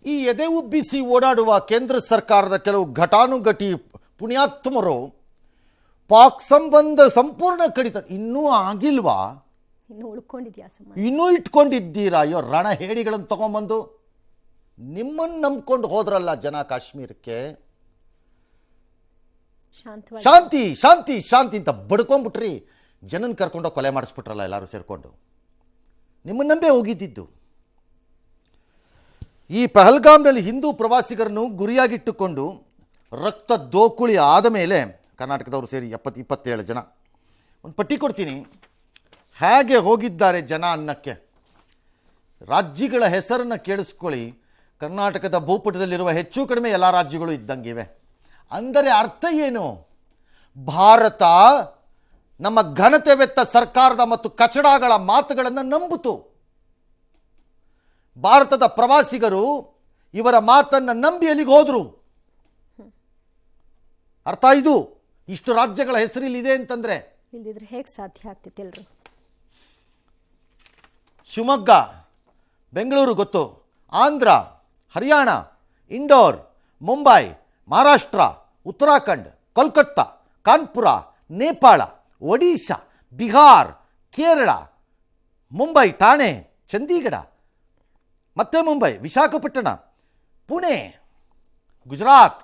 ಈ ಎದೆ ಉಬ್ಬಿಸಿ ಓಡಾಡುವ ಕೇಂದ್ರ ಸರ್ಕಾರದ ಕೆಲವು ಘಟಾನುಘಟಿ ಪುಣ್ಯಾತ್ಮರು ಪಾಕ್ ಸಂಬಂಧ ಸಂಪೂರ್ಣ ಕಡಿತ ಇನ್ನೂ ಆಗಿಲ್ವಾ? ಇನ್ನೂ ಉಳ್ಕೊಂಡಿದ್ಯಾ? ಇನ್ನೂ ಇಟ್ಕೊಂಡಿದ್ದೀರಾ? ಅಯ್ಯೋ ರಣ ಹೇಡಿಗಳನ್ನು ತಗೊಂಬಂದು ನಿಮ್ಮನ್ನು ನಂಬ್ಕೊಂಡು ಹೋದ್ರಲ್ಲ ಜನ ಕಾಶ್ಮೀರಕ್ಕೆ. ಶಾಂತಿ ಶಾಂತಿ ಶಾಂತಿ ಅಂತ ಬಡ್ಕೊಂಡ್ಬಿಟ್ರಿ, ಜನನ್ ಕರ್ಕೊಂಡೋಗಿ ಕೊಲೆ ಮಾಡಿಸ್ಬಿಟ್ರಲ್ಲ ಎಲ್ಲರೂ ಸೇರ್ಕೊಂಡು. ನಿಮ್ಮನ್ನ ನಂಬೆ ಹೋಗಿದ್ದಿದ್ದು. ಈ ಪಹಲ್ಗಾಮ್ನಲ್ಲಿ ಹಿಂದೂ ಪ್ರವಾಸಿಗರನ್ನು ಗುರಿಯಾಗಿಟ್ಟುಕೊಂಡು ರಕ್ತ ದೋಕುಳಿ ಆದ ಮೇಲೆ ಕರ್ನಾಟಕದವರು ಸೇರಿ 27 ಜನ, ಒಂದು ಪಟ್ಟಿ ಕೊಡ್ತೀನಿ ಹೇಗೆ ಹೋಗಿದ್ದಾರೆ ಜನ ಅನ್ನಕ್ಕೆ. ರಾಜ್ಯಗಳ ಹೆಸರನ್ನು ಕೇಳಿಸ್ಕೊಳ್ಳಿ. ಕರ್ನಾಟಕದ ಭೂಪಟದಲ್ಲಿರುವ ಹೆಚ್ಚು ಕಡಿಮೆ ಎಲ್ಲ ರಾಜ್ಯಗಳು ಇದ್ದಂಗಿವೆ. ಅಂದರೆ ಅರ್ಥ ಏನು? ಭಾರತ ನಮ್ಮ ಘನತೆವೆತ್ತ ಸರ್ಕಾರದ ಮತ್ತು ಕಚಡಗಳ ಮಾತುಗಳನ್ನು ನಂಬಿತು. ಭಾರತದ ಪ್ರವಾಸಿಗರು ಇವರ ಮಾತನ್ನು ನಂಬಿ ಅಲ್ಲಿಗೆ ಹೋದ್ರು. ಅರ್ಥ ಇದು. ಇಷ್ಟು ರಾಜ್ಯಗಳ ಹೆಸರಿಲ್ಲಿದೆ ಅಂತಂದ್ರೆ ಇಲ್ದಿದ್ರೆ ಹೇಗೆ ಸಾಧ್ಯ ಆಗ್ತಿತ್ತು? ಎಲ್ರು ಶಿವಮೊಗ್ಗ, ಬೆಂಗಳೂರು ಗೊತ್ತು, ಆಂಧ್ರ, ಹರಿಯಾಣ, ಇಂದೋರ್, ಮುಂಬೈ, ಮಹಾರಾಷ್ಟ್ರ, ಉತ್ತರಾಖಂಡ್, ಕೋಲ್ಕತ್ತಾ, ಕಾನ್ಪುರ, ನೇಪಾಳ, ಒಡಿಶಾ, ಬಿಹಾರ್, ಕೇರಳ, ಮುಂಬೈ, ಠಾಣೆ, ಚಂಡೀಗಢ, ಮತ್ತೆ ಮುಂಬೈ, ವಿಶಾಖಪಟ್ಟಣ, ಪುಣೆ, ಗುಜರಾತ್,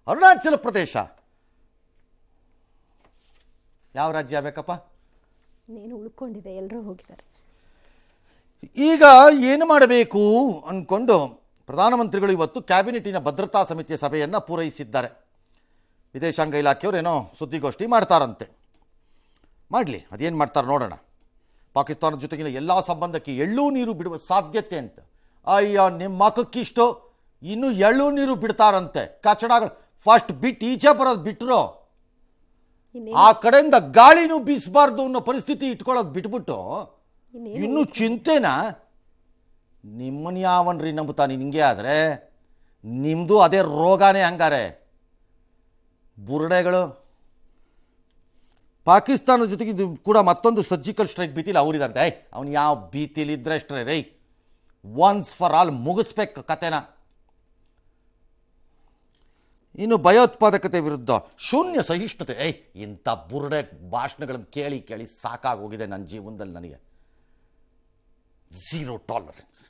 ಅರುಣಾಚಲ ಪ್ರದೇಶ. ಯಾವ ರಾಜ್ಯ ಬೇಕಪ್ಪ? ನೀನು ಉಳ್ಕೊಂಡಿದೆ, ಎಲ್ಲರೂ ಹೋಗಿದ್ದಾರೆ. ಈಗ ಏನು ಮಾಡಬೇಕು ಅಂದ್ಕೊಂಡು ಪ್ರಧಾನಮಂತ್ರಿಗಳು ಇವತ್ತು ಕ್ಯಾಬಿನೆಟಿನ ಭದ್ರತಾ ಸಮಿತಿಯ ಸಭೆಯನ್ನು ಪೂರೈಸಿದ್ದಾರೆ. ವಿದೇಶಾಂಗ ಇಲಾಖೆಯವರು ಏನೋ ಸುದ್ದಿಗೋಷ್ಠಿ ಮಾಡ್ತಾರಂತೆ. ಮಾಡಲಿ, ಅದೇನು ಮಾಡ್ತಾರೆ ನೋಡೋಣ. ಪಾಕಿಸ್ತಾನದ ಜೊತೆಗಿನ ಎಲ್ಲ ಸಂಬಂಧಕ್ಕೆ ಎಳ್ಳು ನೀರು ಬಿಡುವ ಸಾಧ್ಯತೆ ಅಂತ. ಅಯ್ಯೋ ನಿಮ್ಮ ಮಕ್ಕಕ್ಕಿಷ್ಟು ಇನ್ನು ಎಳ್ಳು ನೀರು ಬಿಡ್ತಾರಂತೆ ಕಚಡಗಳು. ಫಸ್ಟ್ ಬಿಟ್ಟು ಈಚೆ ಬರೋದು ಬಿಟ್ಟರು ಆ ಕಡೆಯಿಂದ ಗಾಳಿನೂ ಬೀಸಬಾರ್ದು ಅನ್ನೋ ಪರಿಸ್ಥಿತಿ ಇಟ್ಕೊಳ್ಳೋದು ಬಿಟ್ಬಿಟ್ಟು ಇನ್ನು ಚಿಂತೆನಾ? ನಿಮ್ಮನ್ನ ಯಾವನ್ರಿ ನಂಬುತ್ತಾನೆ? ನಿಂಗೆ ಆದರೆ ನಿಮ್ಮದು ಅದೇ ರೋಗಾನೇ ಹಂಗಾರೆ. ಬುರುಡೆಗಳು ಪಾಕಿಸ್ತಾನದ ಜೊತೆಗೆ ಇದು ಕೂಡ ಮತ್ತೊಂದು ಸರ್ಜಿಕಲ್ ಸ್ಟ್ರೈಕ್ ಭೀತಿಲಿ ಅವರಿದ್ದಾರೆ. ಅವನು ಯಾವ ಭೀತಿಲಿದ್ರೆ ಅಷ್ಟೇ ರೈ, ಒನ್ಸ್ ಫಾರ್ ಆಲ್ ಮುಗಿಸ್ಬೇಕು ಕತೆನ. ಇನ್ನು ಭಯೋತ್ಪಾದಕತೆ ವಿರುದ್ಧ ಶೂನ್ಯ ಸಹಿಷ್ಣುತೆ. ಇಂಥ ಬುರುಡೆ ಭಾಷಣಗಳನ್ನು ಕೇಳಿ ಕೇಳಿ ಸಾಕಾಗೋಗಿದೆ ನನ್ನ ಜೀವನದಲ್ಲಿ. ನನಗೆ ಝೀರೋ ಟಾಲರೆನ್ಸ್.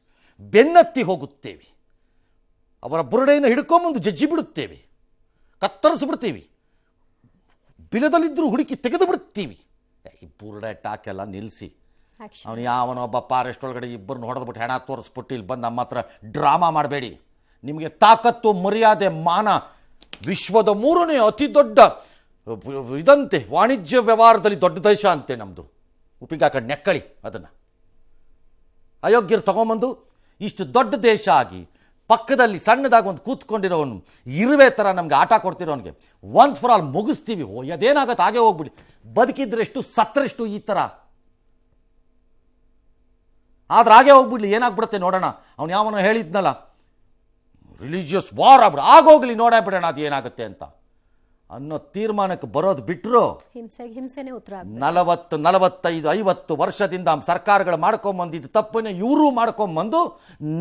ಬೆನ್ನತ್ತಿ ಹೋಗುತ್ತೇವೆ, ಅವರ ಬುರುಡೆಯನ್ನು ಹಿಡ್ಕೊಂಬಂದು ಜಜ್ಜಿ ಬಿಡುತ್ತೇವೆ, ಕತ್ತರಿಸ್ಬಿಡ್ತೀವಿ, ಬಿಲದಲ್ಲಿದ್ದರೂ ಹುಡುಕಿ ತೆಗೆದು ಬಿಡ್ತೀವಿ. ಈ ಬುರುಡೆ ಟಾಕೆಲ್ಲ ನಿಲ್ಲಿಸಿ. ಅವನು ಯಾವನೊಬ್ಬ ಫಾರೆಸ್ಟ್ ಒಳಗಡೆ ಇಬ್ಬರನ್ನ ಹೊಡೆದ್ಬಿಟ್ಟು ಹೆಣ ತೋರಿಸ್ಬಿಟ್ಟು ಇಲ್ಲಿ ಬಂದು ನಮ್ಮ ಹತ್ರ ಡ್ರಾಮಾ ಮಾಡಬೇಡಿ. ನಿಮಗೆ ತಾಕತ್ತು, ಮರ್ಯಾದೆ, ಮಾನ ವಿಶ್ವದ 3ನೇ ಅತಿ ದೊಡ್ಡ ಇದಂತೆ, ವಾಣಿಜ್ಯ ವ್ಯವಹಾರದಲ್ಲಿ ದೊಡ್ಡ ದೇಶ ಅಂತೆ ನಮ್ಮದು. ಉಪ್ಪಿಗೆ ಹಾಕೊಂಡು ನೆಕ್ಕಳಿ ಅದನ್ನು. ಅಯೋಗ್ಯರು ತಗೊಂಬಂದು ಇಷ್ಟು ದೊಡ್ಡ ದೇಶ ಆಗಿ ಪಕ್ಕದಲ್ಲಿ ಸಣ್ಣದಾಗಿ ಒಂದು ಕೂತ್ಕೊಂಡಿರೋನು ಇರುವೆ ಥರ ನಮಗೆ ಆಟ ಕೊಡ್ತಿರೋನಿಗೆ ಒನ್ಸ್ ಫಾರ್ ಆಲ್ ಮುಗಿಸ್ತೀವಿ. ಅದೇನಾಗತ್ತೆ ಹಾಗೆ ಹೋಗ್ಬಿಡಿ. ಬದುಕಿದ್ರೆಷ್ಟು ಸತ್ತರೆಷ್ಟು ಈ ಥರ. ಆದ್ರೆ ಹಾಗೆ ಹೋಗ್ಬಿಡ್ಲಿ, ಏನಾಗ್ಬಿಡುತ್ತೆ ನೋಡೋಣ. ಅವನು ಯಾವನೋ ಹೇಳಿದ್ನಲ್ಲ, ರಿಲಿಜಿಯಸ್ ವಾರ್ ಆಗ್ಬಿಡ, ಆಗೋಗ್ಲಿ ನೋಡೇ ಬಿಡೋಣ ಅದು ಏನಾಗುತ್ತೆ ಅಂತ ಅನ್ನೋ ತೀರ್ಮಾನಕ್ಕೆ ಬರೋದು ಬಿಟ್ಟರು. ಹಿಂಸೆನೇ ಉತ್ತರ. 40, 45, 50 ವರ್ಷದಿಂದ ಸರ್ಕಾರಗಳು ಮಾಡ್ಕೊಂಬಂದಿದ್ದು ತಪ್ಪನ್ನೇ ಇವರು ಮಾಡ್ಕೊಂಬಂದು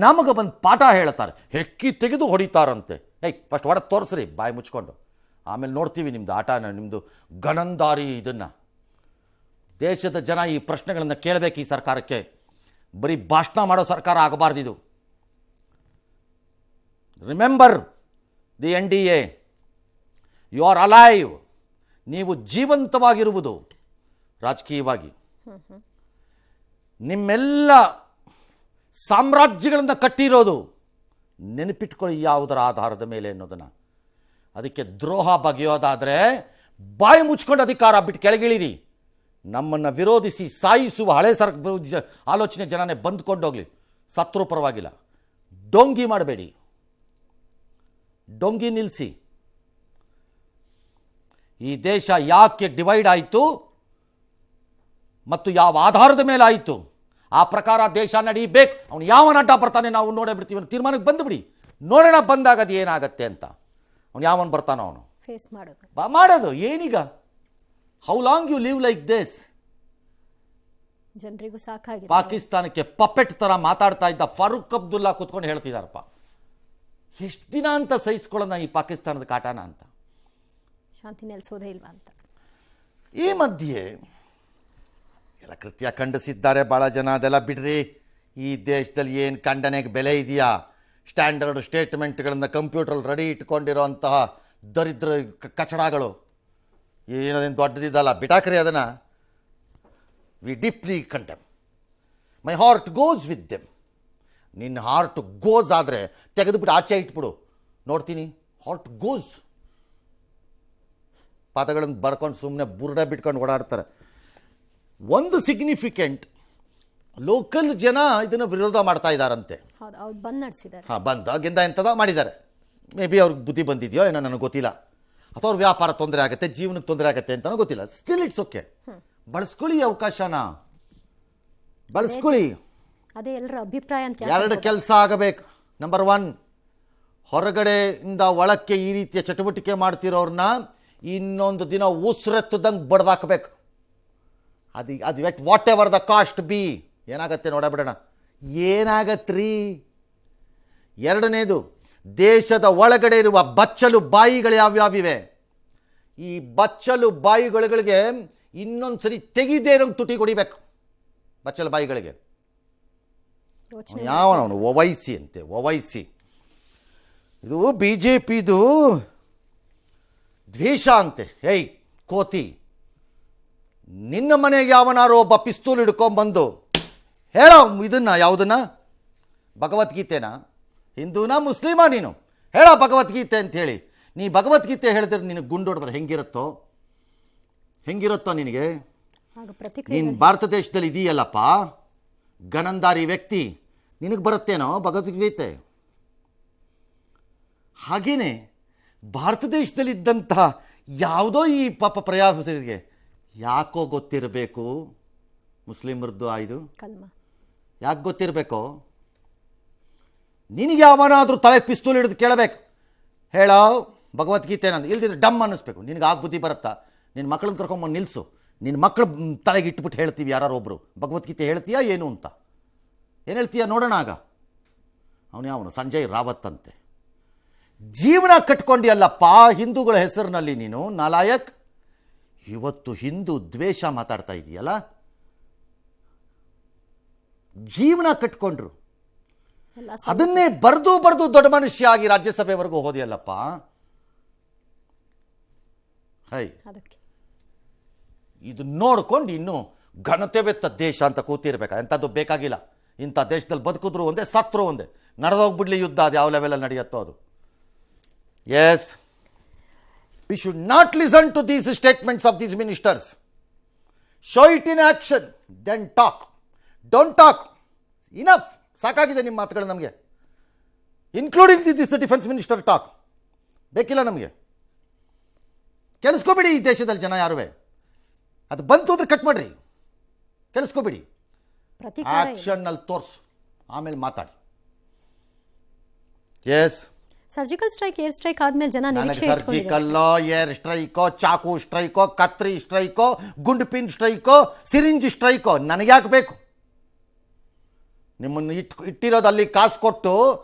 ನಮಗೆ ಬಂದು ಪಾಠ ಹೇಳ್ತಾರೆ. ಹೆಕ್ಕಿ ತೆಗೆದು ಹೊಡಿತಾರಂತೆ. ಫಸ್ಟ್ ಹೊಡೆದು ತೋರಿಸ್ರಿ ಬಾಯಿ ಮುಚ್ಕೊಂಡು, ಆಮೇಲೆ ನೋಡ್ತೀವಿ ನಿಮ್ಮದು ಆಟನ, ನಿಮ್ಮದು ಗಣಂದಾರಿ ಇದನ್ನು. ದೇಶದ ಜನ ಈ ಪ್ರಶ್ನೆಗಳನ್ನು ಕೇಳಬೇಕು. ಈ ಸರ್ಕಾರಕ್ಕೆ ಬರೀ ಭಾಷಣ ಮಾಡೋ ಸರ್ಕಾರ ಆಗಬಾರ್ದಿದು. Remember the NDA, you are alive. ನೀವು ಜೀವಂತವಾಗಿರುವುದು ರಾಜಕೀಯವಾಗಿ. ನಿಮ್ಮೆಲ್ಲ ಸಾಮ್ರಾಜ್ಯಗಳಿಂದ ಕಟ್ಟಿರೋದು ನೆನಪಿಟ್ಕೊಳ್ಳಿ ಯಾವುದರ ಆಧಾರದ ಮೇಲೆ ಅನ್ನೋದನ್ನು. ಅದಕ್ಕೆ ದ್ರೋಹ ಬಗೆಯೋದಾದರೆ ಬಾಯಿ ಮುಚ್ಕೊಂಡು ಅಧಿಕಾರ ಬಿಟ್ಟು ಕೆಳಗಿಳಿರಿ. ನಮ್ಮನ್ನು ವಿರೋಧಿಸಿ ಸಾಯಿಸುವ ಹಳೆ ಆಲೋಚನೆ ಜನನೇ ಬಂದ್ಕೊಂಡೋಗ್ಲಿ, ಸತ್ರು ಪರವಾಗಿಲ್ಲ. ಡೊಂಗಿ ಮಾಡಬೇಡಿ, ಡೊಂಗಿ ನಿಲ್ಲಿಸಿ. ಈ ದೇಶ ಯಾಕೆ ಡಿವೈಡ್ ಆಯಿತು ಮತ್ತು ಯಾವ ಆಧಾರದ ಮೇಲೆ ಆಯಿತು ಆ ಪ್ರಕಾರ ದೇಶ ನಡೀಬೇಕು. ಅವನು ಯಾವನ ಅಡ್ಡ ಬರ್ತಾನೆ ನಾವು ನೋಡೇ ಬಿಡ್ತೀವಿ. ತೀರ್ಮಾನಕ್ಕೆ ಬಂದುಬಿಡಿ, ನೋಡೋಣ ಬಂದಾಗ ಅದು ಏನಾಗತ್ತೆ ಅಂತ. ಅವನು ಯಾವನು ಬರ್ತಾನೋ ಅವನು ಫೇಸ್ ಮಾಡೋದು ಏನೀಗ. How long you live like this? ಜನರಿಗೂ ಸಾಕಾಗಿದೆ. ಪಾಕಿಸ್ತಾನಕ್ಕೆ ಪಪೆಟ್ ಥರ ಮಾತಾಡ್ತಾ ಇದ್ದ ಫಾರೂಕ್ ಅಬ್ದುಲ್ಲಾ ಕೂತ್ಕೊಂಡು ಹೇಳ್ತಿದ್ದಾರಪ್ಪ, ಎಷ್ಟು ದಿನ ಅಂತ ಸಹಿಸ್ಕೊಳ್ಳೋಣ ಈ ಪಾಕಿಸ್ತಾನದ ಕಾಟಾನ ಅಂತ. ಶಾಂತಿ ನೆಲೆಸೋದೇ ಇಲ್ವಾ ಅಂತ. ಈ ಮಧ್ಯೆ ಎಲ್ಲ ಕೃತ್ಯ ಖಂಡಿಸಿದ್ದಾರೆ ಭಾಳ ಜನ. ಅದೆಲ್ಲ ಬಿಡ್ರಿ, ಈ ದೇಶದಲ್ಲಿ ಏನು ಖಂಡನೆಗೆ ಬೆಲೆ ಇದೆಯಾ? ಸ್ಟ್ಯಾಂಡರ್ಡ್ ಸ್ಟೇಟ್ಮೆಂಟ್ಗಳನ್ನು ಕಂಪ್ಯೂಟ್ರಲ್ಲಿ ರೆಡಿ ಇಟ್ಕೊಂಡಿರೋಂತಹ ದರಿದ್ರ ಕಚಡಗಳು ಏನದೇನು ದೊಡ್ಡದಿದ್ದಲ್ಲ, ಬಿಟಾಕ್ರಿ ಅದನ್ನು. We deeply condemn. My heart goes with them. ನಿನ್ನ ಹಾರ್ಟ್ ಗೋಸ್ ಆದರೆ ತೆಗೆದುಬಿಟ್ಟು ಆಚೆ ಇಟ್ಬಿಡು, ನೋಡ್ತೀನಿ. ಹಾರ್ಟ್ ಗೋಸ್ ಪದಗಳನ್ನು ಬರ್ಕೊಂಡು ಸುಮ್ಮನೆ ಬುರ್ಡ ಬಿಟ್ಕೊಂಡು ಓಡಾಡ್ತಾರೆ. ಒಂದು ಸಿಗ್ನಿಫಿಕೆಂಟ್ ಲೋಕಲ್ ಜನ ಇದನ್ನು ವಿರೋಧ ಮಾಡ್ತಾ ಇದ್ದಾರಂತೆ. ಹೌದು, ಅವ್ರು ಬಂದ್ ನಡೆಸಿದ್ದಾರೆ. ಹಾಂ, ಬಂದಾಗಿಂದ ಎಂಥದ ಮಾಡಿದ್ದಾರೆ. ಮೇ ಬಿ ಅವ್ರಿಗೆ ಬುದ್ಧಿ ಬಂದಿದೆಯೋ ಏನೋ ನನಗೆ ಗೊತ್ತಿಲ್ಲ, ಅಥವಾ ಅವ್ರ ವ್ಯಾಪಾರ ತೊಂದರೆ ಆಗುತ್ತೆ, ಜೀವನಕ್ಕೆ ತೊಂದರೆ ಆಗುತ್ತೆ ಅಂತಲೂ ಗೊತ್ತಿಲ್ಲ. ಸ್ಟಿಲ್ ಇಟ್ಸ್ ಓಕೆ, ಬಳಸ್ಕೊಳ್ಳಿ ಅವಕಾಶನ, ಬಳಸ್ಕೊಳ್ಳಿ. ಅದೇ ಎಲ್ಲರ ಅಭಿಪ್ರಾಯ ಅಂತ. ಎರಡು ಕೆಲಸ ಆಗಬೇಕು. ನಂಬರ್ 1, ಹೊರಗಡೆಯಿಂದ ಒಳಕ್ಕೆ ಈ ರೀತಿಯ ಚಟುವಟಿಕೆ ಮಾಡ್ತಿರೋರನ್ನ ಇನ್ನೊಂದು ದಿನ ಉಸಿರೆತ್ತದಂಗೆ ಬಡ್ದಾಕಬೇಕು. ಅದು what ever the cost B. ಏನಾಗತ್ತೆ ನೋಡಬಿಡೋಣ, ಏನಾಗತ್ರಿ. ಎರಡನೇದು, ದೇಶದ ಒಳಗಡೆ ಇರುವ ಬಚ್ಚಲು ಬಾಯಿಗಳು ಯಾವ್ಯಾವಿವೆ, ಈ ಬಚ್ಚಲು ಬಾಯಿಗಳಿಗೆ ಇನ್ನೊಂದು ಸರಿ ತೆಗಿದೇ ಇರೋಂಗೆ ತುಟಿ ಕೊಡಿಬೇಕು. ಬಚ್ಚಲು ಬಾಯಿಗಳಿಗೆ ಯಾವನವನು ಒವೈಸಿ ಅಂತೆ, ಒವೈಸಿ. ಇದು BJPದು ದ್ವೇಷ ಅಂತೆ. ಏಯ್ ಕೋತಿ, ನಿನ್ನ ಮನೆಗೆ ಯಾವನಾರೋ ಒಬ್ಬ ಪಿಸ್ತೂಲ್ ಹಿಡ್ಕೊಂಬಂದು ಹೇಳೋ ಇದನ್ನ, ಯಾವುದನ್ನ, ಭಗವದ್ಗೀತೆನಾ, ಹಿಂದೂನಾ ಮುಸ್ಲಿಮಾ, ನೀನು ಹೇಳೋ ಭಗವದ್ಗೀತೆ ಅಂತ ಹೇಳಿ. ನೀ ಭಗವದ್ಗೀತೆ ಹೇಳಿದ್ರೆ ನಿನಗೆ ಗುಂಡು ಹೊಡೆದ್ರೆ ಹೆಂಗಿರುತ್ತೋ ನಿನಗೆ. ನೀನು ಭಾರತ ದೇಶದಲ್ಲಿ ಇದೆಯಲ್ಲಪ್ಪ, ಗನಂದಾರಿ ವ್ಯಕ್ತಿ, ನಿನಗೆ ಬರುತ್ತೇನೋ ಭಗವದ್ಗೀತೆ? ಹಾಗೇನೆ ಭಾರತ ದೇಶದಲ್ಲಿದ್ದಂತಹ ಯಾವುದೋ ಈ ಪಾಪ ಪ್ರಯಾಸರಿಗೆ ಯಾಕೋ ಗೊತ್ತಿರಬೇಕು ಮುಸ್ಲಿಮರದ್ದು ಆಯ್ದು, ಯಾಕೆ ಗೊತ್ತಿರಬೇಕು? ನಿನಗೆ ಯಾವನಾದರೂ ತಲೆ ಪಿಸ್ತೂಲ್ ಹಿಡಿದು ಕೇಳಬೇಕು, ಹೇಳೋ ಭಗವದ್ಗೀತೆ ನಂದು, ಇಲ್ದಿದ್ರೆ ಡಮ್ ಅನ್ನಿಸ್ಬೇಕು. ನಿನಗೆ ಆಗ ಬುದ್ಧಿ ಬರುತ್ತಾ? ನಿನ್ನ ಮಕ್ಕಳನ್ನ ಕರ್ಕೊಂಬಂದು ನಿಲ್ಲಿಸು, ನಿನ್ನ ಮಕ್ಕಳು ತಲೆಗೆ ಇಟ್ಬಿಟ್ಟು ಹೇಳ್ತೀವಿ ಯಾರು ಒಬ್ಬರು, ಭಗವದ್ಗೀತೆ ಹೇಳ್ತೀಯಾ ಏನು ಅಂತ. ಏನು ಹೇಳ್ತೀಯಾ ನೋಡೋಣ. ಆಗ ಅವನು ಸಂಜಯ್ ರಾವತ್ ಅಂತೆ. ಜೀವನ ಕಟ್ಕೊಂಡಿಯಲ್ಲಪ್ಪ ಹಿಂದೂಗಳ ಹೆಸರಿನಲ್ಲಿ ನೀನು, ನಾಲಾಯಕ್. ಇವತ್ತು ಹಿಂದೂ ದ್ವೇಷ ಮಾತಾಡ್ತಾ ಇದೆಯಲ್ಲ, ಜೀವನ ಕಟ್ಕೊಂಡ್ರು. ಅದನ್ನೇ ಬರೆದು ದೊಡ್ಡ ಮನುಷ್ಯ ಆಗಿ ರಾಜ್ಯಸಭೆವರೆಗೂ ಹೋದಿಯಲ್ಲಪ್ಪ. ಹೈ, ಇದು ನೋಡ್ಕೊಂಡು ಇನ್ನು ಘನತೆ ಬೆತ್ತ ದೇಶ ಅಂತ ಕೂತಿರ್ಬೇಕ. ಎಂಥದ್ದು ಬೇಕಾಗಿಲ್ಲ. ಇಂಥ ದೇಶದಲ್ಲಿ ಬದುಕಿದ್ರು ಒಂದೇ, ಸತ್ರು ಒಂದೇ. ನಡೆದೋಗ್ಬಿಡ್ಲಿ ಯುದ್ಧ, ಅದು ಯಾವ ಲೆವೆಲಲ್ಲಿ ನಡೆಯುತ್ತೋ ಅದು. Yes, we should not listen to these statements of these ministers. Show it in action, then talk. Don't talk. Enough. ಸಾಕಾಗಿದೆ ನಿಮ್ಮ ಮಾತುಗಳು ನಮಗೆ. Including this defence minister talk ಬೇಕಿಲ್ಲ ನಮಗೆ. ಕೆಲಿಸ್ಕೋಬೇಡಿ ಈ ದೇಶದಲ್ಲಿ ಜನ ಯಾರುವೆ. ಅದು ಬಂತು ಅಂದ್ರೆ ಕಟ್ ಮಾಡ್ರಿ, ಕೆಲಿಸ್ಕೋಬೇಡಿ. ಆಕ್ಷನ್ನಲ್ಲಿ ತೋರಿಸು, ಆಮೇಲೆ ಮಾತಾಡಿ. Yes, surgical strike, air strike ಆದ್ಮೇಲೆ ಜನ ನಿರೀಕ್ಷೆ ಸರ್ಜಿಕಲ್ಲೋ, ಏರ್ ಸ್ಟ್ರೈಕೋ, ಚಾಕು ಸ್ಟ್ರೈಕೋ, ಕತ್ರಿ ಸ್ಟ್ರೈಕೋ, ಗುಂಡು ಪಿನ್ ಸ್ಟ್ರೈಕೋ, ಸಿರಿಂಜ್ ಸ್ಟ್ರೈಕೋ, ನನಗ್ಯಾಕೆ ಬೇಕು? ನಿಮ್ಮನ್ನು ಇಟ್ಟಿರೋದು ಅಲ್ಲಿ ಕಾಸು ಕೊಟ್ಟು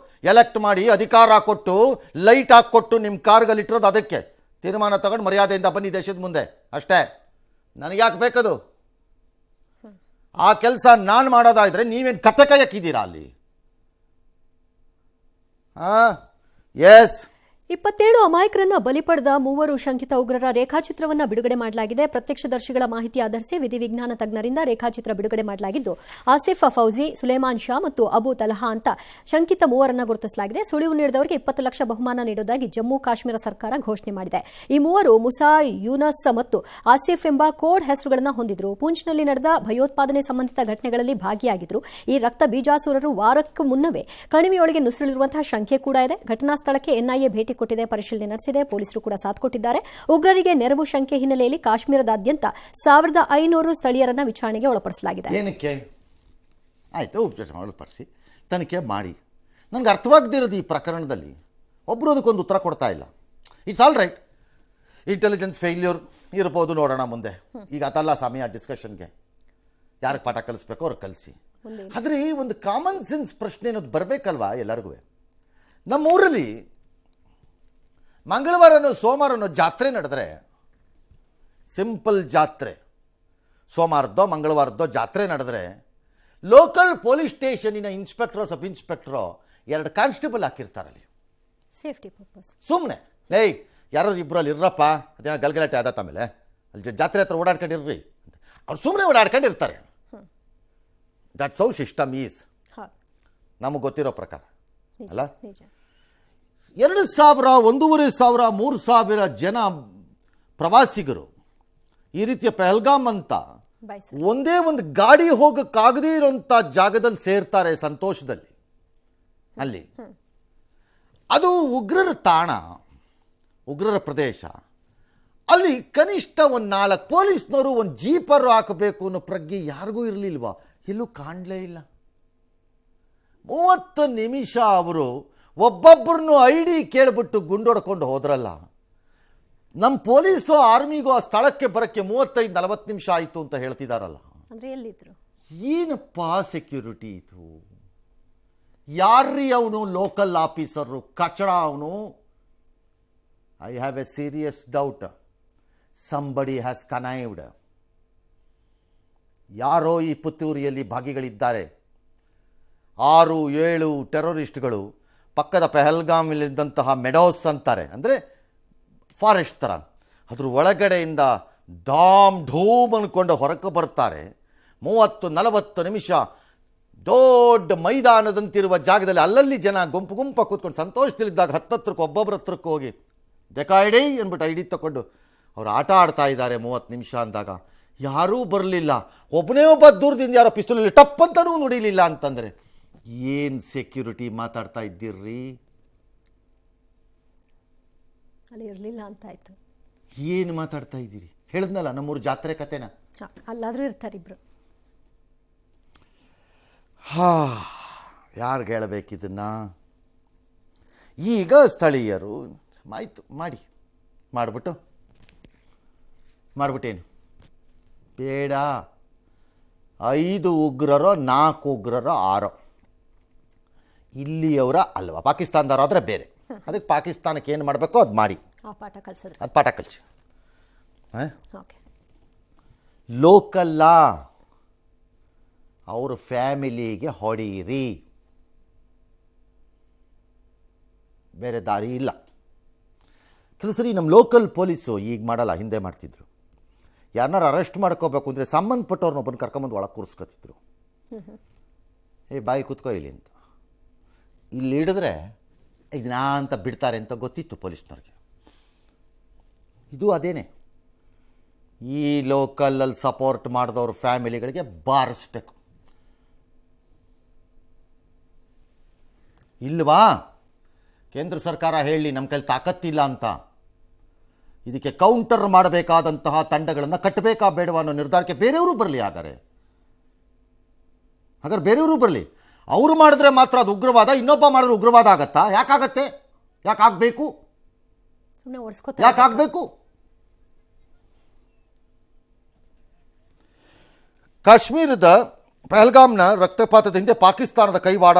ಎಲೆಕ್ಟ್ ಮಾಡಿ ಅಧಿಕಾರ ಕೊಟ್ಟು ಲೈಟ್ ಹಾಕ್ಕೊಟ್ಟು ನಿಮ್ಮ ಕಾರ್ಗಲ್ಲಿ ಇಟ್ಟಿರೋದು ಅದಕ್ಕೆ. ತೀರ್ಮಾನ ತಗೊಂಡು ಮರ್ಯಾದೆಯಿಂದ ಬನ್ನಿ ದೇಶದ ಮುಂದೆ ಅಷ್ಟೇ. ನನಗ್ಯಾಕೆ ಬೇಕದು? ಆ ಕೆಲಸ ನಾನು ಮಾಡೋದಾದ್ರೆ ನೀವೇನು ಕತೆ ಕಾಯಕ್ಕಿದ್ದೀರಾ ಅಲ್ಲಿ? ಎಸ್, 27 ಅಮಾಯಕರನ್ನ ಬಲಿ ಪಡೆದ 3 ಶಂಕಿತ ಉಗ್ರರ ರೇಖಾಚಿತ್ರವನ್ನು ಬಿಡುಗಡೆ ಮಾಡಲಾಗಿದೆ. ಪ್ರತ್ಯಕ್ಷದರ್ಶಿಗಳ ಮಾಹಿತಿ ಆಧರಿಸಿ ವಿಧಿವಿಜ್ಞಾನ ತಜ್ಞರಿಂದ ರೇಖಾಚಿತ್ರ ಬಿಡುಗಡೆ ಮಾಡಲಾಗಿದ್ದು, ಆಸಿಫ್ ಫೌಜಿ, ಸುಲೇಮಾನ್ ಶಾ ಮತ್ತು ಅಬು ತಲಹಾ ಅಂತ ಶಂಕಿತ 3ರನ್ನ ಗುರುತಿಸಲಾಗಿದೆ. ಸುಳಿವು ನೀಡಿದವರಿಗೆ 20 ಲಕ್ಷ ಬಹುಮಾನ ನೀಡುವುದಾಗಿ ಜಮ್ಮು ಕಾಶ್ಮೀರ ಸರ್ಕಾರ ಘೋಷಣೆ ಮಾಡಿದೆ. ಈ 3 ಮುಸಾ, ಯೂನಸ್ ಮತ್ತು ಆಸಿಫ್ ಎಂಬ ಕೋಡ್ ಹೆಸರುಗಳನ್ನು ಹೊಂದಿದ್ರು. ಪೂಂಚ್ನಲ್ಲಿ ನಡೆದ ಭಯೋತ್ಪಾದನೆ ಸಂಬಂಧಿತ ಘಟನೆಗಳಲ್ಲಿ ಭಾಗಿಯಾಗಿದ್ರು. ಈ ರಕ್ತ ಬೀಜಾಸುರರು ವಾರಕ್ಕೂ ಮುನ್ನವೇ ಕಣಿವೆಯೊಳಗೆ ನುಸುಳಿರುವಂತಹ ಶಂಕೆ ಕೂಡ ಇದೆ. ಘಟನಾ ಸ್ಥಳಕ್ಕೆ ಎನ್ಐಎ ಭೇಟಿ ಕೊಟ್ಟಿದೆ, ಪರಿಶೀಲನೆ ನಡೆಸಿದೆ. ಪೊಲೀಸರು ಕೂಡ ಸಾಥ್ ಕೊಟ್ಟಿದ್ದಾರೆ. ಉಗ್ರರಿಗೆ ನೆರವು ಶಂಕೆ ಹಿನ್ನೆಲೆಯಲ್ಲಿ ಕಾಶ್ಮೀರದಾದ್ಯಂತ 1500 ಸ್ಥಳೀಯರನ್ನ ವಿಚಾರಣೆಗೆ ಒಳಪಡಿಸಲಾಗಿದೆ. ಏನಕ್ಕೆ ಆಯ್ತು, ಒಳಪಡಿಸಿ ತನಿಖೆ ಮಾಡಿ. ನನಗೆ ಅರ್ಥವಾಗದಿರೋದು ಈ ಪ್ರಕರಣದಲ್ಲಿ ಒಬ್ಬರು ಅದಕ್ಕೊಂದು ಉತ್ತರ ಕೊಡ್ತಾ ಇಲ್ಲ. It's all right, intelligence failure ಇರ್ಬೋದು, ನೋಡೋಣ ಮುಂದೆ. ಈಗ ಅದಲ್ಲ ಸಮಯ ಡಿಸ್ಕಷನ್ಗೆ. ಯಾರಿಗೆ ಪಾಠ ಕಲಿಸ್ಬೇಕೋ ಅವ್ರಿಗೆ ಕಲಿಸಿ. ಆದರೆ ಒಂದು ಕಾಮನ್ ಸೆನ್ಸ್ ಪ್ರಶ್ನೆ ಅನ್ನೋದು ಬರಬೇಕಲ್ವಾ ಎಲ್ಲರಿಗೂ. ನಮ್ಮೂರಲ್ಲಿ ಮಂಗಳವಾರನೋ ಸೋಮವಾರನೋ ಜಾತ್ರೆ ನಡೆದ್ರೆ, ಸಿಂಪಲ್ ಜಾತ್ರೆ, ಸೋಮವಾರದ್ದೋ ಮಂಗಳವಾರದ್ದೋ ಜಾತ್ರೆ ನಡೆದ್ರೆ ಲೋಕಲ್ ಪೊಲೀಸ್ ಸ್ಟೇಷನಿನ ಇನ್ಸ್ಪೆಕ್ಟ್ರೋ ಸಬ್ ಇನ್ಸ್ಪೆಕ್ಟ್ರೋ 2 ಕಾನ್ಸ್ಟೇಬಲ್ ಹಾಕಿರ್ತಾರಲ್ಲಿ ಸೇಫ್ಟಿ ಪರ್ಪಸ್. ಸುಮ್ಮನೆ. ಏಯ್ ಯಾರೋ ಇಬ್ಬರಲ್ಲಿ ಇರ್ರಪ್ಪ, ಅದೇನೋ ಗಲ್ಗಲಾಟೆ ಆದತ್ತ ಆಮೇಲೆ ಅಲ್ಲಿ ಜಾತ್ರೆ ಹತ್ರ ಓಡಾಡ್ಕೊಂಡಿರ್ರಿ, ಅವ್ರು ಸುಮ್ಮನೆ ಓಡಾಡ್ಕೊಂಡಿರ್ತಾರೆ. ದಟ್ಸ್ ಹೌ ಸಿಸ್ಟಮ್ ಈಸ್, ನಮಗೆ ಗೊತ್ತಿರೋ ಪ್ರಕಾರ ಅಲ್ಲ. 2,000, 1,500, 3,000 ಜನ ಪ್ರವಾಸಿಗರು ಈ ರೀತಿಯ ಪಹಲ್ಗಾಮ್ ಅಂತ ಒಂದೇ ಒಂದು ಗಾಡಿ ಹೋಗಕ್ಕಾಗದೇ ಇರೋಂಥ ಜಾಗದಲ್ಲಿ ಸೇರ್ತಾರೆ ಸಂತೋಷದಲ್ಲಿ. ಅಲ್ಲಿ ಅದು ಉಗ್ರರ ತಾಣ, ಉಗ್ರರ ಪ್ರದೇಶ. ಅಲ್ಲಿ ಕನಿಷ್ಠ 4 ಪೊಲೀಸ್ನವರು ಒಂದು ಜೀಪರು ಹಾಕಬೇಕು ಅನ್ನೋ ಪ್ರಜ್ಞೆ ಯಾರಿಗೂ ಇರಲಿಲ್ವಾ? ಎಲ್ಲೂ ಕಾಣಲೇ ಇಲ್ಲ. 30 ನಿಮಿಷ ಅವರು ಒಬ್ಬೊಬ್ಬರನ್ನು ID ಕೇಳಿಬಿಟ್ಟು ಗುಂಡೊಡ್ಕೊಂಡು ಹೋದ್ರಲ್ಲ. ನಮ್ಮ ಪೊಲೀಸು ಆರ್ಮಿಗೂ ಆ ಸ್ಥಳಕ್ಕೆ ಬರೋಕ್ಕೆ 35-40 ನಿಮಿಷ ಆಯಿತು ಅಂತ ಹೇಳ್ತಿದಾರಲ್ಲ. ಅಂದರೆ ಎಲ್ಲಿದ್ರು? ಏನಪ್ಪ ಸೆಕ್ಯೂರಿಟಿ ಇದು? ಯಾರ್ರೀ ಅವನು? ಲೋಕಲ್ ಆಫೀಸರು ಕಚಡ ಅವನು. I have a serious doubt somebody has connived. ಯಾರೋ ಈ ಪುತ್ತೂರಿಯಲ್ಲಿ ಭಾಗಿಗಳಿದ್ದಾರೆ. 6-7 ಟೆರರಿಸ್ಟ್ಗಳು ಪಕ್ಕದ ಪಹಲ್ಗಾಮಲ್ಲಿದ್ದಂತಹ ಮೆಡೋಸ್ ಅಂತಾರೆ, ಅಂದರೆ ಫಾರೆಸ್ಟ್ ಥರ, ಅದ್ರ ಒಳಗಡೆಯಿಂದ ಧಾಮ್ ಧೂಮ್ ಅಂದ್ಕೊಂಡು ಹೊರಕ್ಕೆ ಬರ್ತಾರೆ. 30-40 ನಿಮಿಷ ದೊಡ್ಡ ಮೈದಾನದಂತಿರುವ ಜಾಗದಲ್ಲಿ ಅಲ್ಲಲ್ಲಿ ಜನ ಗುಂಪು ಗುಂಪ ಕೂತ್ಕೊಂಡು ಸಂತೋಷದಲ್ಲಿದ್ದಾಗ ಹತ್ತತ್ರಕ್ಕೆ ಒಬ್ಬೊಬ್ಬರ ಹತ್ರಕ್ಕೆ ಹೋಗಿ ಬೇಕಾಯ್ಡಿ ಅಂದ್ಬಿಟ್ಟು ID ತಗೊಂಡು ಅವ್ರು ಆಟ ಆಡ್ತಾ ಇದ್ದಾರೆ 30 ನಿಮಿಷ ಅಂದಾಗ ಯಾರೂ ಬರಲಿಲ್ಲ. ಒಬ್ಬನೇ ಒಬ್ಬ ದೂರದಿಂದ ಯಾರೋ ಪಿಸ್ತೂಲಲ್ಲಿ ಟಪ್ ಅಂತನೂ ನುಡಿಲಿಲ್ಲ ಅಂತಂದರೆ ಏನು ಸೆಕ್ಯೂರಿಟಿ ಮಾತಾಡ್ತಾ ಇದ್ದೀರ್ರಿ? ಅಲ್ಲಿ ಇರಲಿಲ್ಲ ಅಂತಾಯ್ತು. ಏನು ಮಾತಾಡ್ತಾ ಇದ್ದೀರಿ? ಹೇಳಿದ್ನಲ್ಲ ನಮ್ಮೂರು ಜಾತ್ರೆ ಕತೆನ. ಅಲ್ಲಾದರೂ ಇರ್ತಾರೆ ಇಬ್ರು. ಯಾರಿಗೆ ಹೇಳಬೇಕಿದನ್ನ? ಈಗ ಸ್ಥಳೀಯರು ಆಯಿತು ಮಾಡಿಬಿಟ್ಟೇನು ಬೇಡ, 5 ಉಗ್ರರೋ 4 ಉಗ್ರರೋ 6 ಇಲ್ಲಿಯವರ ಅಲ್ವಾ, ಪಾಕಿಸ್ತಾನದವರಾದರೆ ಬೇರೆ. ಅದಕ್ಕೆ ಪಾಕಿಸ್ತಾನಕ್ಕೆ ಏನು ಮಾಡಬೇಕೋ ಅದು ಮಾಡಿ, ಪಾಠ ಕಲಿಸಿದ್ರು. ಅದು ಪಾಠ ಕಲಿಸಿ. ಲೋಕಲ್ಲ, ಅವ್ರ ಫ್ಯಾಮಿಲಿಗೆ ಹೊಡೀರಿ, ಬೇರೆ ದಾರಿ ಇಲ್ಲ. ಕೆಲವು ಸರಿ ನಮ್ಮ ಲೋಕಲ್ ಪೊಲೀಸು ಈಗ ಮಾಡಲ್ಲ, ಹಿಂದೆ ಮಾಡ್ತಿದ್ರು. ಯಾರನ್ನಾರು ಅರೆಸ್ಟ್ ಮಾಡ್ಕೋಬೇಕು ಅಂದರೆ ಸಂಬಂಧಪಟ್ಟವ್ರನ್ನೊಬ್ಬನ ಕರ್ಕೊಂಬಂದು ಒಳಗೆ ಕೂರಿಸ್ಕೊತಿದ್ರು. ಬಾಯಿ ಕೂತ್ಕೋ ಇಲ್ಲಿ ಅಂತ. ಇಲ್ಲಿ ಹಿಡಿದ್ರೆ ಇದನ್ನ ಅಂತ ಬಿಡ್ತಾರೆ ಅಂತ ಗೊತ್ತಿತ್ತು ಪೊಲೀಸ್ನವ್ರಿಗೆ. ಇದು ಅದೇನೆ, ಈ ಲೋಕಲಲ್ಲಿ ಸಪೋರ್ಟ್ ಮಾಡಿದವ್ರ ಫ್ಯಾಮಿಲಿಗಳಿಗೆ ಬಾರಿಸ್ಬೇಕು. ಇಲ್ವಾ? ಕೇಂದ್ರ ಸರ್ಕಾರ ಹೇಳಿ ನಮ್ಮ ಕೈಲಿ ತಾಕತ್ತಿಲ್ಲ ಅಂತ. ಇದಕ್ಕೆ ಕೌಂಟರ್ ಮಾಡಬೇಕಾದಂತಹ ತಂಡಗಳನ್ನು ಕಟ್ಟಬೇಕಾ ಬೇಡವಾ ಅನ್ನೋ ನಿರ್ಧಾರಕ್ಕೆ ಬೇರೆಯವರು ಬರಲಿ. ಹಾಗಾದ್ರೆ ಬೇರೆಯವರು ಬರಲಿ. ಅವರು ಮಾಡಿದ್ರೆ ಮಾತ್ರ ಅದು ಉಗ್ರವಾದ, ಇನ್ನೊಬ್ಬ ಮಾಡಿದ್ರೆ ಉಗ್ರವಾದ ಆಗತ್ತಾ? ಯಾಕಾಗತ್ತೆ? ಯಾಕಾಗಬೇಕು? ಯಾಕಾಗಬೇಕು? ಕಾಶ್ಮೀರದ ಪಹಲ್ಗಾಮ್ನ ರಕ್ತಪಾತದ ಹಿಂದೆ ಪಾಕಿಸ್ತಾನದ ಕೈವಾಡ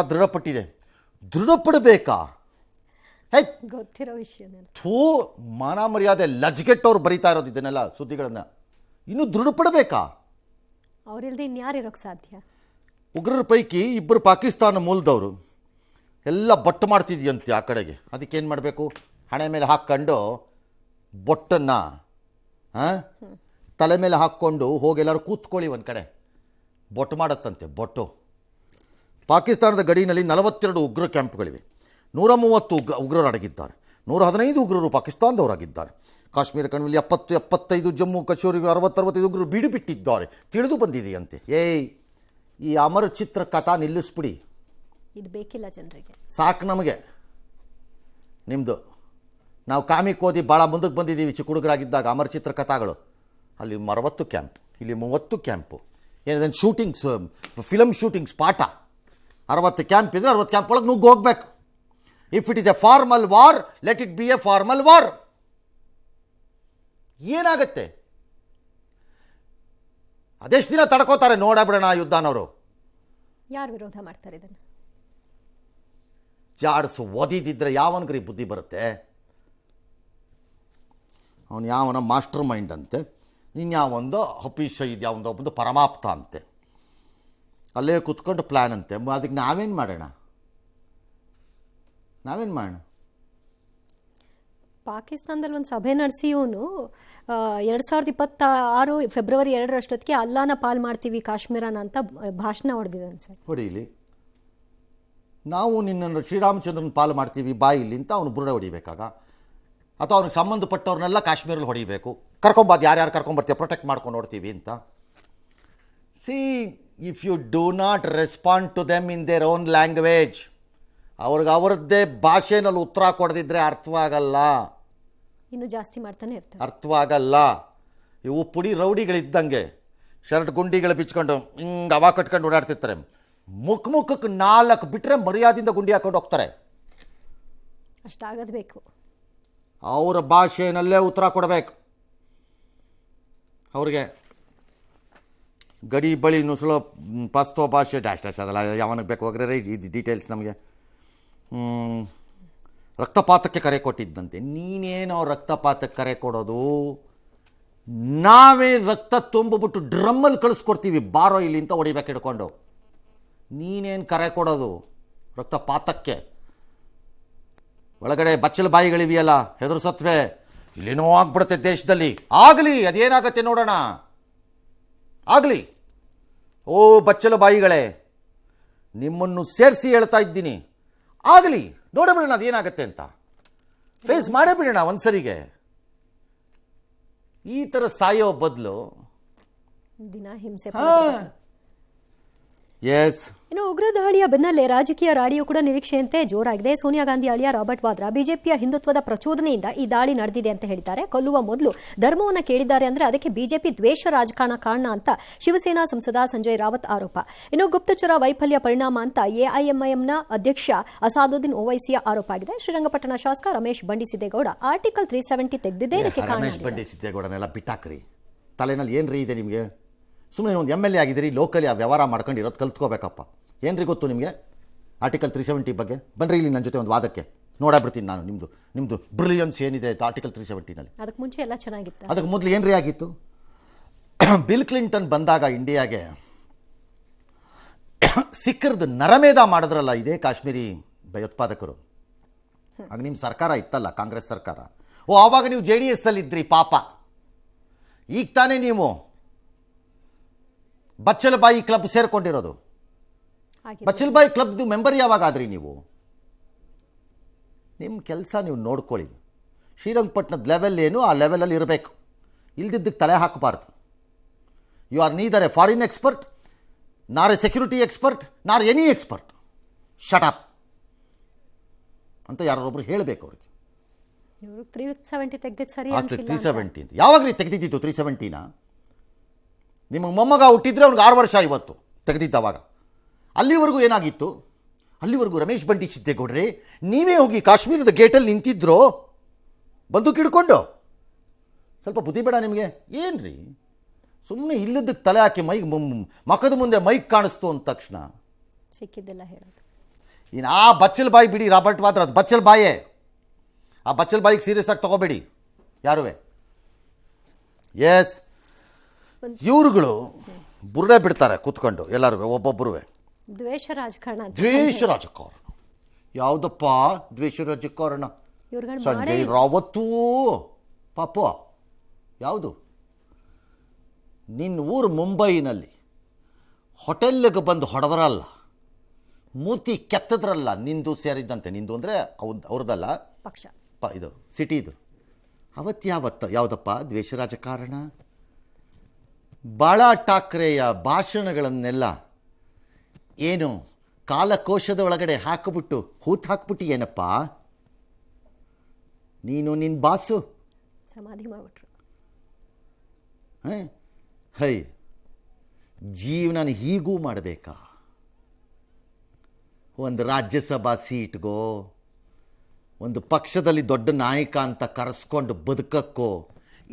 ದೃಢಪಡಬೇಕಾ? ಗೊತ್ತಿರೋ ವಿಷಯ. ಮಾನ ಮರ್ಯಾದೆ ಲಜ್ಗೆಟ್ಟವ್ರು ಬರೀತಾ ಇರೋದು ಇದನ್ನೆಲ್ಲ ಸುದ್ದಿಗಳನ್ನು. ಇನ್ನು ದೃಢಪಡಬೇಕಾ? ಅವರಿಲ್ಲದೆ ಇನ್ಯಾರಿರೋಕ್ಕೆ ಸಾಧ್ಯ? ಉಗ್ರರ ಪೈಕಿ 2 ಪಾಕಿಸ್ತಾನ ಮೂಲದವರು ಎಲ್ಲ ಬೊಟ್ಟು ಮಾಡ್ತಿದ್ಯಂತೆ ಆ ಕಡೆಗೆ. ಅದಕ್ಕೇನು ಮಾಡಬೇಕು? ಹಣೆ ಮೇಲೆ ಹಾಕ್ಕೊಂಡು ಬೊಟ್ಟನ್ನು ತಲೆ ಮೇಲೆ ಹಾಕ್ಕೊಂಡು ಹೋಗಿ ಎಲ್ಲರೂ ಕೂತ್ಕೊಳ್ಳಿ ಒಂದು ಕಡೆ. ಬೊಟ್ಟು ಮಾಡತ್ತಂತೆ, ಬೊಟ್ಟು. ಪಾಕಿಸ್ತಾನದ ಗಡಿನಲ್ಲಿ 42 ಉಗ್ರ ಕ್ಯಾಂಪ್ಗಳಿವೆ. 130 ಉಗ್ರರು ಅಡಗಿದ್ದಾರೆ. 115 ಉಗ್ರರು ಪಾಕಿಸ್ತಾನದವರಾಗಿದ್ದಾರೆ. ಕಾಶ್ಮೀರ ಕಣಿವೆಯಲ್ಲಿ 70-75, ಜಮ್ಮು ಕಾಶ್ಮೀರ 60-65 ಉಗ್ರರು ಬೀಡು ಬಿಟ್ಟಿದ್ದಾರೆ, ತಿಳಿದು ಬಂದಿದೆಯಂತೆ. ಈ ಅಮರ ಚಿತ್ರ ಕಥಾ ನಿಲ್ಲಿಸ್ಬಿಡಿ. ಇದು ಬೇಕಿಲ್ಲ ಜನರಿಗೆ. ಸಾಕು ನಮಗೆ ನಿಮ್ಮದು. ನಾವು ಕಾಮಿಕ್ ಓದಿ ಭಾಳ ಮುಂದಕ್ಕೆ ಬಂದಿದ್ದೀವಿ ಚಿಕ್ಕ ಹುಡುಗರಾಗಿದ್ದಾಗ. ಅಮರ ಚಿತ್ರ ಕಥಾಗಳು ಅಲ್ಲಿ 60 ಕ್ಯಾಂಪ್, ಇಲ್ಲಿ 30 ಕ್ಯಾಂಪು. ಏನಿದೆ ಶೂಟಿಂಗ್ಸ್, ಫಿಲಮ್ ಶೂಟಿಂಗ್ಸ್ ಪಾಠ. 60 ಕ್ಯಾಂಪ್ ಇದ್ರೆ 60 ಕ್ಯಾಂಪ್ ಒಳಗೆ ನುಗ್ಗಿ ಹೋಗ್ಬೇಕು. If it is A formal war, let it be A formal war. ಏನಾಗತ್ತೆ? ಅದೆಷ್ಟು ದಿನ ತಡ್ಕೋತಾರೆ ನೋಡಬಿಡೋಣ ಯುದ್ಧನವರು. ಯಾರು ವಿರೋಧ ಮಾಡ್ತಾರೆ ಇದನ್ನು? ಜಾಡ್ಸು ಓದಿದಿದ್ರೆ ಯಾವನಿಗ್ರಿ ಬುದ್ಧಿ ಬರುತ್ತೆ? ಅವನು ಯಾವನ ಮಾಸ್ಟರ್ ಮೈಂಡ್ ಅಂತೆ, ಇನ್ಯಾವೊಂದು ಹಫೀಸ್ ಸಯೀದ್ ಯಾವೊಂದು ಒಬ್ಬಂದು ಪರಮಾಪ್ತ ಅಂತೆ, ಅಲ್ಲೇ ಕೂತ್ಕೊಂಡು ಪ್ಲ್ಯಾನ್ ಅಂತೆ. ಅದಕ್ಕೆ ನಾವೇನು ಮಾಡೋಣ? ಪಾಕಿಸ್ತಾನದಲ್ಲಿ ಒಂದು ಸಭೆ ನಡೆಸಿ ಇವನು 2026 ಫೆಬ್ರವರಿ 2 ಅಲ್ಲಾನ ಪಾಲ್ ಮಾಡ್ತೀವಿ ಕಾಶ್ಮೀರನ ಅಂತ ಭಾಷಣ ಹೊಡೆದಿದ್ದಾನೆ ಸರ್. ಹೊಡೀಲಿ, ನಾವು ನಿನ್ನನ್ನು ಶ್ರೀರಾಮಚಂದ್ರನ ಪಾಲು ಮಾಡ್ತೀವಿ ಬಾಯಿಲಿ ಅಂತ ಅವನು ಬುರುಡೆ ಹೊಡಿಬೇಕಾಗ, ಅಥವಾ ಅವ್ನಿಗೆ ಸಂಬಂಧಪಟ್ಟವ್ರನ್ನೆಲ್ಲ ಕಾಶ್ಮೀರಲ್ಲಿ ಹೊಡಿಬೇಕು. ಕರ್ಕೊಂಬಾದು ಯಾರ್ಯಾರು ಕರ್ಕೊಂಬರ್ತೀವಿ ಪ್ರೊಟೆಕ್ಟ್ ಮಾಡ್ಕೊಂಡು ನೋಡ್ತೀವಿ ಅಂತ. See, if you do not respond to them in their own language, ಅವ್ರಿಗೆ ಅವರದ್ದೇ ಭಾಷೆನಲ್ಲಿ ಉತ್ತರ ಕೊಡದಿದ್ರೆ ಅರ್ಥವಾಗಲ್ಲ, ಇನ್ನು ಜಾಸ್ತಿ ಮಾಡ್ತಾನೆ ಇರ್ತಾರೆ. ಅರ್ಥವಾಗಲ್ಲ. ಇವು ಪುಡಿ ರೌಡಿಗಳಿದ್ದಂಗೆ ಶರ್ಟ್ ಗುಂಡಿಗಳು ಬಿಚ್ಕೊಂಡು ಹಿಂಗೆ ಅವ ಕಟ್ಕೊಂಡು ಓಡಾಡ್ತಿರ್ತಾರೆ. ಮುಖಕ್ಕೆ 4 ಬಿಟ್ಟರೆ ಮರ್ಯಾದಿಂದ ಗುಂಡಿ ಹಾಕೊಂಡು ಹೋಗ್ತಾರೆ. ಅಷ್ಟಾಗದು ಬೇಕು. ಅವರ ಭಾಷೆಯಲ್ಲೇ ಉತ್ತರ ಕೊಡಬೇಕು. ಅವ್ರಿಗೆ ಗಡಿ ಬಳಿ ನುಸುಳೋ ಪಸ್ತೋ ಭಾಷೆ ಡ್ಯಾಶ್ ಡ್ಯಾಶ್ ಅದಲ್ಲ, ಯಾವನಿಗೆ ಬೇಕು ಹೋಗ್ರೆ ಇದು ಡೀಟೇಲ್ಸ್ ನಮಗೆ. ರಕ್ತಪಾತಕ್ಕೆ ಕರೆ ಕೊಟ್ಟಿದ್ದಂತೆ. ನೀನೇನೋ ರಕ್ತಪಾತಕ್ಕೆ ಕರೆ ಕೊಡೋದು? ನಾವೇ ರಕ್ತ ತುಂಬಿಬಿಟ್ಟು ಡ್ರಮ್ಮಲ್ಲಿ ಕಳಿಸ್ಕೊಡ್ತೀವಿ, ಬಾರೋ ಇಲ್ಲಿ ಅಂತ ಹೊಡಿಬೇಕು ಹಿಡ್ಕೊಂಡು. ನೀನೇನು ಕರೆ ಕೊಡೋದು ರಕ್ತಪಾತಕ್ಕೆ? ಒಳಗಡೆ ಬಚ್ಚಲ ಬಾಯಿಗಳಿವೆಯಲ್ಲ, ಹೆದರ್ಸತ್ವೆ, ಇಲ್ಲೇನೋ ಆಗ್ಬಿಡುತ್ತೆ ದೇಶದಲ್ಲಿ. ಆಗಲಿ, ಅದೇನಾಗತ್ತೆ ನೋಡೋಣ, ಆಗಲಿ. ಓ ಬಚ್ಚಲ ಬಾಯಿಗಳೇ, ನಿಮ್ಮನ್ನು ಸೇರಿಸಿ ಹೇಳ್ತಾ ಇದ್ದೀನಿ, ಆಗಲಿ, ನೋಡಬಿಡೋಣ ಅದೇನಾಗತ್ತೆ ಅಂತ. ಫೇಸ್ ಮಾಡೇ ಬಿಡೋಣ ಒಂದ್ಸರಿಗೆ. ಈ ಥರ ಸಾಯೋ ಬದಲು ದಿನ ಹಿಂಸೆ. ಎಸ್. ಇನ್ನು ಉಗ್ರ ದಾಳಿಯ ಬೆನ್ನಲ್ಲೇ ರಾಜಕೀಯ ರಾಡಿಯೋ ಕೂಡ ನಿರೀಕ್ಷೆಯಂತೆ ಜೋರಾಗಿದೆ. ಸೋನಿಯಾ ಗಾಂಧಿ ಅಳಿಯ ರಾಬರ್ಟ್ ವಾದ್ರಾ ಬಿಜೆಪಿಯ ಹಿಂದುತ್ವದ ಪ್ರಚೋದನೆಯಿಂದ ಈ ದಾಳಿ ನಡೆದಿದೆ ಅಂತ ಹೇಳಿದ್ದಾರೆ. ಕೊಲ್ಲುವ ಮೊದಲು ಧರ್ಮವನ್ನು ಕೇಳಿದ್ದಾರೆ ಅಂದ್ರೆ ಅದಕ್ಕೆ ಬಿಜೆಪಿ ದ್ವೇಷ ರಾಜಕಾರಣ ಕಾರಣ ಅಂತ ಶಿವಸೇನಾ ಸಂಸದ ಸಂಜಯ್ ರಾವತ್ ಆರೋಪ. ಇನ್ನು ಗುಪ್ತಚರ ವೈಫಲ್ಯ ಪರಿಣಾಮ ಅಂತ ಎಐಎಂಐಎಂನ ಅಧ್ಯಕ್ಷ ಅಸಾದುದ್ದೀನ್ ಓವೈಸಿಯ ಆರೋಪ ಆಗಿದೆ. ಶ್ರೀರಂಗಪಟ್ಟಣ ಶಾಸಕ ರಮೇಶ್ ಬಂಡಿಸಿದ್ದೇಗೌಡ ಆರ್ಟಿಕಲ್ 370 ತೆಗೆದಿದ್ದೇ ಇದಕ್ಕೆ ಕಾರಣ. ರಮೇಶ್ ಬಂಡಿಸಿದ್ದೇಗೌಡನೆಲ್ಲ ಬಿಟ್ಟಾಕ್ರಿ. ತಲೆನಲ್ಲಿ ಏನ್ರಿ ಇದೆ ನಿಮಗೆ? ಸುಮ್ಮನೆ ಒಂದು MLA ಆಗಿದ್ದೀರಿ, ಲೋಕಲಿ ಆ ವ್ಯವಹಾರ ಮಾಡ್ಕೊಂಡಿರೋದು ಕಲ್ತ್ಕೋಬೇಕಪ್ಪ. ಏನ್ರಿ ಗೊತ್ತು ನಿಮಗೆ ಆರ್ಟಿಕಲ್ 370 ಬಗ್ಗೆ? ಬನ್ರಿ ಇಲ್ಲಿ ನನ್ನ ಜೊತೆ ಒಂದು ವಾದಕ್ಕೆ, ನೋಡಬಿಡ್ತೀನಿ ನಾನು ನಿಮ್ಮದು ಬ್ರಿಲಿಯನ್ಸ್ ಏನಿದೆ ಆರ್ಟಿಕಲ್ 370ನಲ್ಲಿ. ಅದಕ್ಕೆ ಮುಂಚೆ ಎಲ್ಲ ಚೆನ್ನಾಗಿತ್ತು. ಅದಕ್ಕೆ ಮೊದಲು ಏನ್ರಿ ಆಗಿತ್ತು? ಬಿಲ್ ಕ್ಲಿಂಟನ್ ಬಂದಾಗ ಇಂಡಿಯಾಗೆ ಸಿಕ್ಕರ್ದು ನರಮೇಧ ಮಾಡಿದ್ರಲ್ಲ ಇದೇ ಕಾಶ್ಮೀರಿ ಭಯೋತ್ಪಾದಕರು. ಆಗ ನಿಮ್ಮ ಸರ್ಕಾರ ಇತ್ತಲ್ಲ, ಕಾಂಗ್ರೆಸ್ ಸರ್ಕಾರ. ಆವಾಗ ನೀವು JDS ಅಲ್ಲಿ ಇದ್ರಿ ಪಾಪ. ಈಗ ತಾನೇ ನೀವು ಬಚ್ಚಲಬಾಯಿ ಕ್ಲಬ್ ಸೇರ್ಕೊಂಡಿರೋದು. ಬಚ್ಚಲಬಾಯಿ ಕ್ಲಬ್ದು ಮೆಂಬರ್ ಯಾವಾಗ ಆದ್ರಿ ನೀವು? ನಿಮ್ಮ ಕೆಲಸ ನೀವು ನೋಡ್ಕೊಳ್ಳಿ. ಶ್ರೀರಂಗಪಟ್ಟಣದ ಲೆವೆಲ್ ಏನು ಆ ಲೆವೆಲಲ್ಲಿ ಇರಬೇಕು, ಇಲ್ದಿದ್ದಕ್ಕೆ ತಲೆ ಹಾಕಬಾರ್ದು. You are neither a foreign expert, nor a security expert, nor any expert. Shut up ಅಂತ ಯಾರೊಬ್ಬರು ಹೇಳಬೇಕು ಅವ್ರಿಗೆ. 370 ತೆಗೆದಿದ್ದು ಸರಿ ಅನ್ಸಿಲ್ಲ. 370 ಯಾವಾಗ ರೀ ತೆಗೆದಿದ್ದು 370ನ? ನಿಮಗೆ ಮೊಮ್ಮಗ ಹುಟ್ಟಿದ್ರೆ ಅವ್ನಿಗೆ 6 ವರ್ಷ ಇವತ್ತು ತೆಗೆದಿದ್ದವಾಗ. ಅಲ್ಲಿವರೆಗೂ ಏನಾಗಿತ್ತು? ಅಲ್ಲಿವರೆಗೂ ರಮೇಶ್ ಬಂಡಿಸಿದ್ದೇಗೌಡ್ರೆ ನೀವೇ ಹೋಗಿ ಕಾಶ್ಮೀರದ ಗೇಟಲ್ಲಿ ನಿಂತಿದ್ರು ಬಂದೂಕ್ ಹಿಡ್ಕೊಂಡು. ಸ್ವಲ್ಪ ಬುದ್ಧಿ ಬೇಡ ನಿಮಗೆ? ಏನ್ರಿ ಸುಮ್ಮನೆ ಇಲ್ಲದಕ್ಕೆ ತಲೆ ಹಾಕಿ ಮಖದ ಮುಂದೆ ಮೈಕ್ ಕಾಣಿಸ್ತು ಅಂದ ತಕ್ಷಣ ಸಿಕ್ಕಿದ್ದೆಲ್ಲ ಹೇಳೋದು. ಇನ್ನು ಆ ಬಚ್ಚಲ್ ಬಾಯಿ ಬಿಡಿ, ರಾಬರ್ಟ್ ವಾದ್ರಾ ಅದು ಬಚ್ಚಲ್ ಬಾಯೇ. ಆ ಬಚ್ಚಲ್ ಬಾಯಿಗೆ ಸೀರಿಯಸ್ ಆಗಿ ತಗೋಬೇಡಿ ಯಾರುವೆ. ಎಸ್, ಇವ್ರುಗಳು ಬುರ್ಡೆ ಬಿಡ್ತಾರೆ ಕೂತ್ಕೊಂಡು ಎಲ್ಲರೂ ಒಬ್ಬೊಬ್ಬರು. ದ್ವೇಷ ರಾಜಕಾರಣ. ದ್ವೇಷ ರಾಜಕಾರಣ ಯಾವುದಪ್ಪ? ದ್ವೇಷ ರಾಜಕಾರಣ ಸಂಜಯ್ ರಾವತ್ತು ಪಾಪ ಯಾವುದು? ನಿನ್ನ ಊರು ಮುಂಬೈನಲ್ಲಿ ಹೋಟೆಲ್ಗೆ ಬಂದು ಹೊಡೆದ್ರಲ್ಲ, ಮೂತಿ ಕೆತ್ತದ್ರಲ್ಲ, ನಿಂದು ಸೇರಿದ್ದಂತೆ. ನಿಂದು ಅಂದರೆ ಅವ್ರದ್ದಲ್ಲ, ಪಕ್ಷ ಇದು ಸಿಟಿದು. ಅವತ್ತು ಯಾವುದಪ್ಪ ದ್ವೇಷ ರಾಜಕಾರಣ? ಬಾಳಾ ಠಾಕ್ರೆಯ ಭಾಷಣಗಳನ್ನೆಲ್ಲ ಏನು ಕಾಲಕೋಶದ ಒಳಗಡೆ ಹಾಕಿಬಿಟ್ಟು ಹಾಕ್ಬಿಟ್ಟು ಏನಪ್ಪ ನೀನು ನಿನ್ನ ಬಾಸು ಸಮಾಧಿ ಮಾಡಿಬಿಟ್ರು. ಹೈ, ಜೀವನ ಹೀಗೂ ಮಾಡಬೇಕಾ? ಒಂದು ರಾಜ್ಯಸಭಾ ಸೀಟ್ಗೋ, ಒಂದು ಪಕ್ಷದಲ್ಲಿ ದೊಡ್ಡ ನಾಯಕ ಅಂತ ಕರೆಸ್ಕೊಂಡು ಬದುಕಕ್ಕೋ,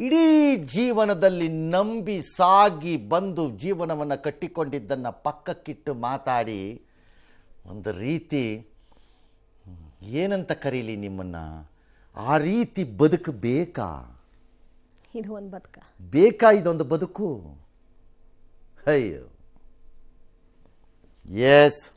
ಇಡೀ ಜೀವನದಲ್ಲಿ ನಂಬಿ ಸಾಗಿ ಬಂದು ಜೀವನವನ್ನು ಕಟ್ಟಿಕೊಂಡಿದ್ದನ್ನು ಪಕ್ಕಕ್ಕಿಟ್ಟು ಮಾತಾಡಿ ಒಂದು ರೀತಿ ಏನಂತ ಕರೀಲಿ ನಿಮ್ಮನ್ನ? ಆ ರೀತಿ ಬದುಕು ಬೇಕಾ? ಇದು ಒಂದು ಬದುಕ? ಬೇಕಾ ಇದೊಂದು ಬದುಕು? ಅಯ್ಯೋ ಎಸ್.